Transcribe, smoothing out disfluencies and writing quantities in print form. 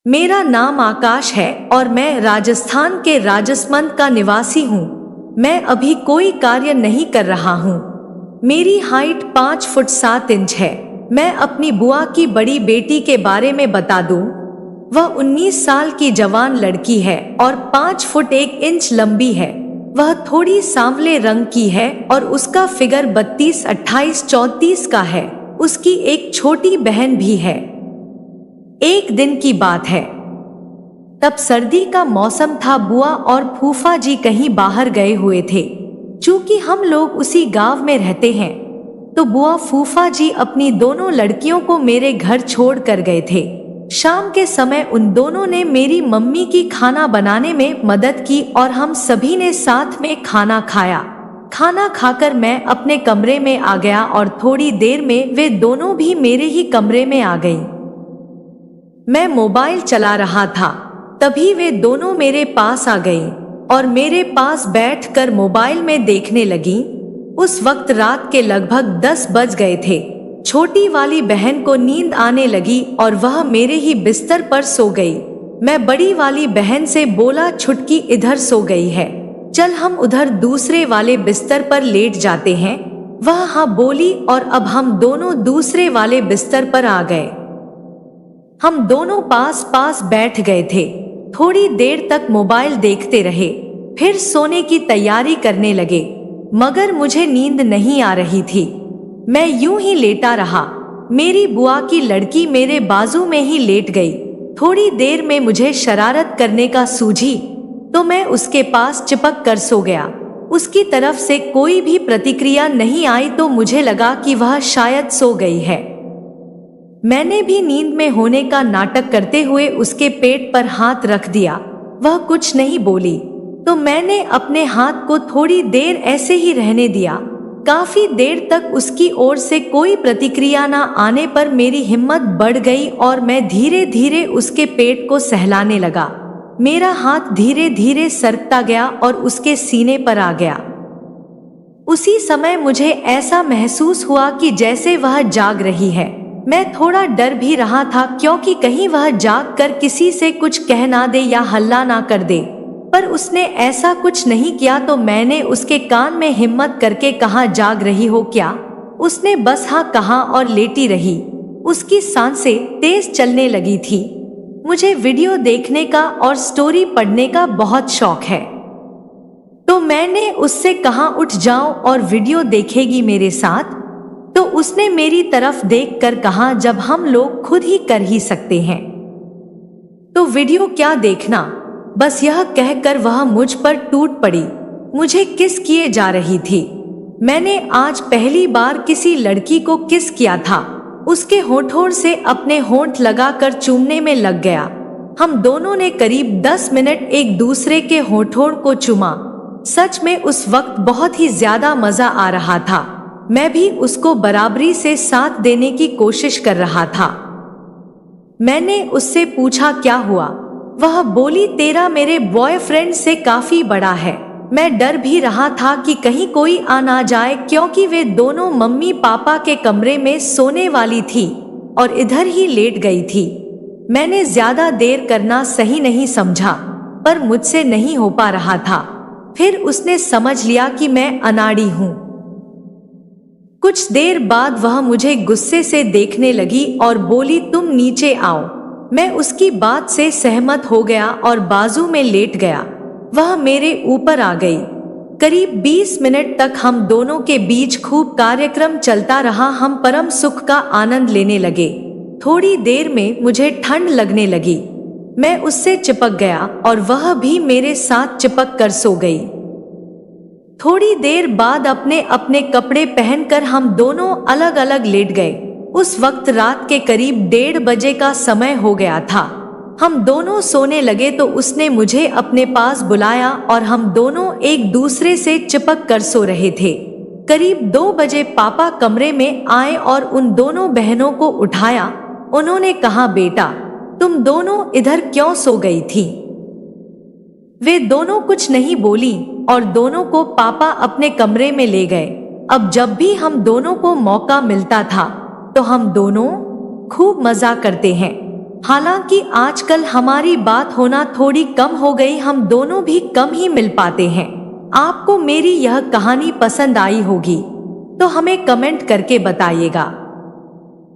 मेरा नाम आकाश है और मैं राजस्थान के राजसमंद का निवासी हूँ। मैं अभी कोई कार्य नहीं कर रहा हूँ। मेरी हाइट 5 फुट 7 इंच है। मैं अपनी बुआ की बड़ी बेटी के बारे में बता दूं, वह 19 साल की जवान लड़की है और 5 फुट 1 इंच लंबी है। वह थोड़ी सांवले रंग की है और उसका फिगर 32, 28, 34 का है। उसकी एक छोटी बहन भी है। एक दिन की बात है, तब सर्दी का मौसम था। बुआ और फूफा जी कहीं बाहर गए हुए थे। चूंकि हम लोग उसी गांव में रहते हैं, तो बुआ फूफा जी अपनी दोनों लड़कियों को मेरे घर छोड़ कर गए थे। शाम के समय उन दोनों ने मेरी मम्मी की खाना बनाने में मदद की और हम सभी ने साथ में खाना खाया। खाना खाकर मैं अपने कमरे में आ गया और थोड़ी देर में वे दोनों भी मेरे ही कमरे में आ गईं। मैं मोबाइल चला रहा था, तभी वे दोनों मेरे पास आ गईं और मेरे पास बैठकर मोबाइल में देखने लगीं। उस वक्त रात के लगभग 10 बज गए थे। छोटी वाली बहन को नींद आने लगी और वह मेरे ही बिस्तर पर सो गई। मैं बड़ी वाली बहन से बोला, छुटकी इधर सो गई है, चल हम उधर दूसरे वाले बिस्तर पर लेट जाते हैं। वह हाँ बोली और अब हम दोनों दूसरे वाले बिस्तर पर आ गए। हम दोनों पास पास बैठ गए थे। थोड़ी देर तक मोबाइल देखते रहे, फिर सोने की तैयारी करने लगे, मगर मुझे नींद नहीं आ रही थी। मैं यूं ही लेटा रहा। मेरी बुआ की लड़की मेरे बाजू में ही लेट गई। थोड़ी देर में मुझे शरारत करने का सूझी, तो मैं उसके पास चिपक कर सो गया। उसकी तरफ से कोई भी प्रतिक्रिया नहीं आई, तो मुझे लगा कि वह शायद सो गई है। मैंने भी नींद में होने का नाटक करते हुए उसके पेट पर हाथ रख दिया। वह कुछ नहीं बोली, तो मैंने अपने हाथ को थोड़ी देर ऐसे ही रहने दिया। काफी देर तक उसकी ओर से कोई प्रतिक्रिया न आने पर मेरी हिम्मत बढ़ गई और मैं धीरे धीरे उसके पेट को सहलाने लगा। मेरा हाथ धीरे धीरे सरकता गया और उसके सीने पर आ गया। उसी समय मुझे ऐसा महसूस हुआ कि जैसे वह जाग रही है। मैं थोड़ा डर भी रहा था, क्योंकि कहीं वह जाग कर किसी से कुछ कह ना दे या हल्ला ना कर दे, पर उसने ऐसा कुछ नहीं किया। तो मैंने उसके कान में हिम्मत करके कहा, जाग रही हो क्या? उसने बस हाँ कहा और लेटी रही। उसकी सांसें तेज चलने लगी थी। मुझे वीडियो देखने का और स्टोरी पढ़ने का बहुत शौक है, तो मैंने उससे कहा, उठ जाओ और वीडियो देखेगी मेरे साथ? तो उसने मेरी तरफ देखकर कहा, जब हम लोग खुद ही कर ही सकते हैं तो वीडियो क्या देखना। बस यह कहकर वह मुझ पर टूट पड़ी। मुझे किस किए जा रही थी। मैंने आज पहली बार किसी लड़की को किस किया था। उसके होठों से अपने होंठ लगाकर चूमने में लग गया। हम दोनों ने करीब 10 मिनट एक दूसरे के होठों को चूमा। सच में उस वक्त बहुत ही ज्यादा मजा आ रहा था। मैं भी उसको बराबरी से साथ देने की कोशिश कर रहा था। मैंने उससे पूछा, क्या हुआ? वह बोली, तेरा मेरे बॉयफ्रेंड से काफी बड़ा है। मैं डर भी रहा था कि कहीं कोई आ ना जाए, क्योंकि वे दोनों मम्मी पापा के कमरे में सोने वाली थी और इधर ही लेट गई थी। मैंने ज्यादा देर करना सही नहीं समझा, पर मुझसे नहीं हो पा रहा था। फिर उसने समझ लिया कि मैं अनाड़ी हूँ। कुछ देर बाद वह मुझे गुस्से से देखने लगी और बोली, तुम नीचे आओ। मैं उसकी बात से सहमत हो गया और बाजू में लेट गया। वह मेरे ऊपर आ गई। करीब 20 मिनट तक हम दोनों के बीच खूब कार्यक्रम चलता रहा। हम परम सुख का आनंद लेने लगे। थोड़ी देर में मुझे ठंड लगने लगी। मैं उससे चिपक गया और वह भी मेरे साथ चिपक कर सो गई। थोड़ी देर बाद अपने अपने कपड़े पहनकर हम दोनों अलग अलग लेट गए। उस वक्त रात के करीब 1:30 बजे का समय हो गया था। हम दोनों सोने लगे तो उसने मुझे अपने पास बुलाया और हम दोनों एक दूसरे से चिपक कर सो रहे थे। करीब 2 बजे पापा कमरे में आए और उन दोनों बहनों को उठाया। उन्होंने कहा, बेटा तुम दोनों इधर क्यों सो गई थी? वे दोनों कुछ नहीं बोली और दोनों को पापा अपने कमरे में ले गए। अब जब भी हम दोनों को मौका मिलता था तो हम दोनों खूब मजा करते हैं। हालांकि आजकल हमारी बात होना थोड़ी कम हो गई, हम दोनों भी कम ही मिल पाते हैं। आपको मेरी यह कहानी पसंद आई होगी तो हमें कमेंट करके बताइएगा।